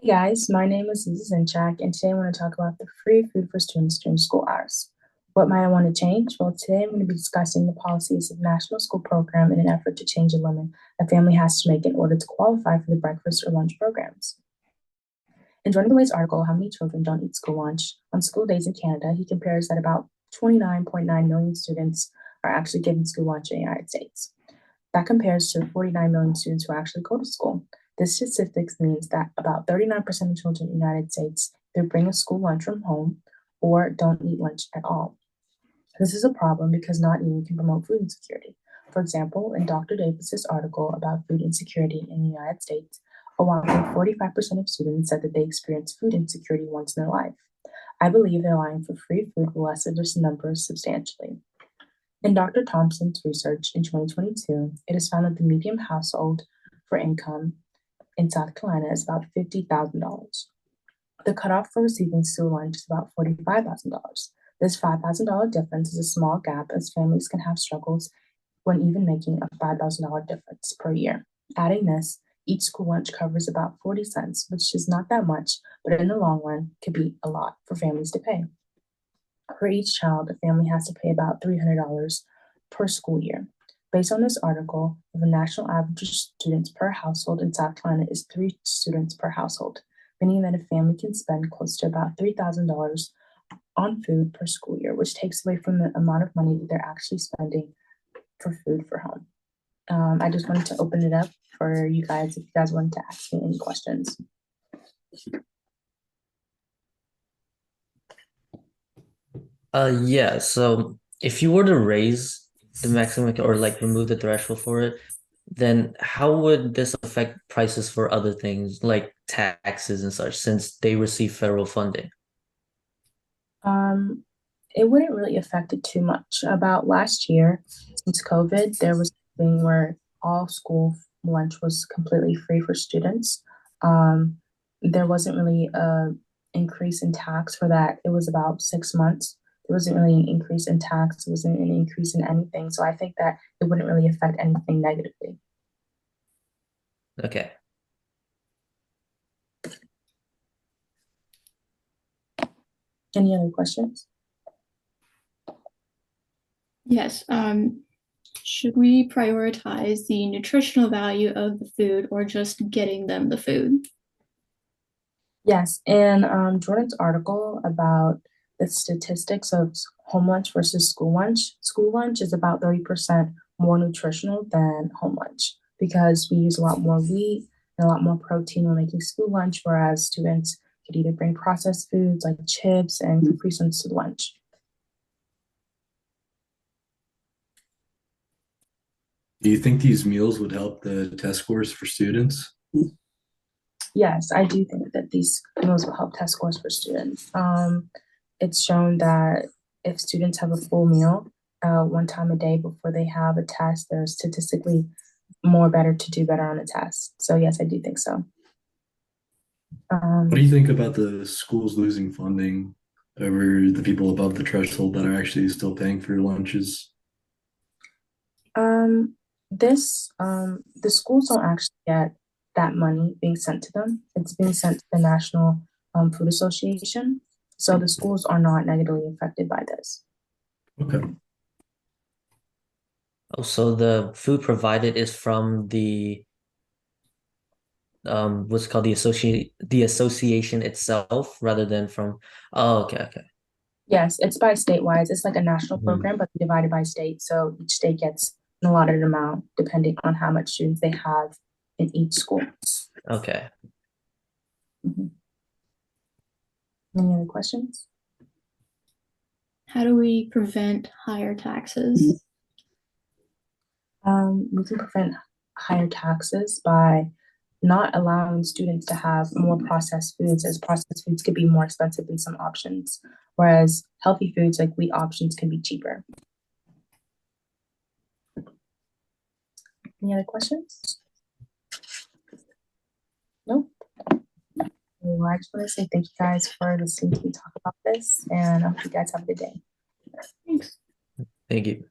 Hey guys, my name is Ziza Zinchak, and today I want to talk about the free food for students during school hours. What might I want to change? Well, today I'm going to be discussing the policies of National School Program in an effort to change the limit a family has to make in order to qualify for the breakfast or lunch programs. In Jordan Way's article, How Many Children Don't Eat School Lunch? On school days in Canada, he compares that about 29.9 million students are actually given school lunch in the United States. That compares to 49 million students who actually go to school. This statistics means that about 39% of children in the United States either bring a school lunch from home or don't eat lunch at all. This is a problem because not eating can promote food insecurity. For example, in Dr. Davis's article about food insecurity in the United States, a whopping 45% of students said that they experienced food insecurity once in their life. I believe that allowing for free food will lessen this number substantially. In Dr. Thompson's research in 2022, it is found that the median household for income in South Carolina is about $50,000. The cutoff for receiving school lunch is about $45,000. This $5,000 difference is a small gap as families can have struggles when even making a $5,000 difference per year. Adding this, each school lunch covers about 40 cents, which is not that much, but in the long run could be a lot for families to pay. For each child, a family has to pay about $300 per school year. Based on this article, the national average of students per household in South Carolina is 3 students per household, meaning that a family can spend close to about $3,000 on food per school year, which takes away from the amount of money that they're actually spending for food for home. I just wanted to open it up for you guys if you guys wanted to ask me any questions. Yeah, so if you were to raise the maximum or like remove the threshold for it, then how would this affect prices for other things like taxes and such since they receive federal funding? Um, it wouldn't really affect it too much. About last year, since COVID, there was a thing where all school lunch was completely free for students. There wasn't really a increase in tax for that. It was about 6 months. There wasn't really an increase in tax. There wasn't an increase in anything. So I think that it wouldn't really affect anything negatively. Okay. Any other questions? Yes. Should we prioritize the nutritional value of the food or just getting them the food? Yes, in Jordan's article about the statistics of home lunch versus school lunch is about 30% more nutritional than home lunch because we use a lot more wheat and a lot more protein when making school lunch, whereas students could either bring processed foods like chips and Capri Suns to lunch. Do you think these meals would help the test scores for students? Yes, I do think that these meals will help test scores for students. It's shown that if students have a full meal 1 time a day before they have a test, they're statistically more better to do better on a test. So yes, I do think so. What do you Um, think about the schools losing funding over the people above the threshold that are actually still paying for lunches? um, the schools don't actually get that money being sent to them. It's being sent to the National Food Association. So the schools are not negatively affected by this. Okay. Also, the food provided is from the what's called the association itself rather than from okay. Yes, it's by state-wise. It's like a national Mhm. program, but divided by state. So each state gets an allotted amount depending on how much students they have in each school. Okay. Mhm. Any other questions? How do we prevent higher taxes? We can prevent higher taxes by not allowing students to have more processed foods, as processed foods could be more expensive than some options, whereas healthy foods like wheat options can be cheaper. Any other questions? Nope. Well, I just want to say thank you guys for listening to me talk about this, and I hope you guys have a good day. Thanks. Thank you.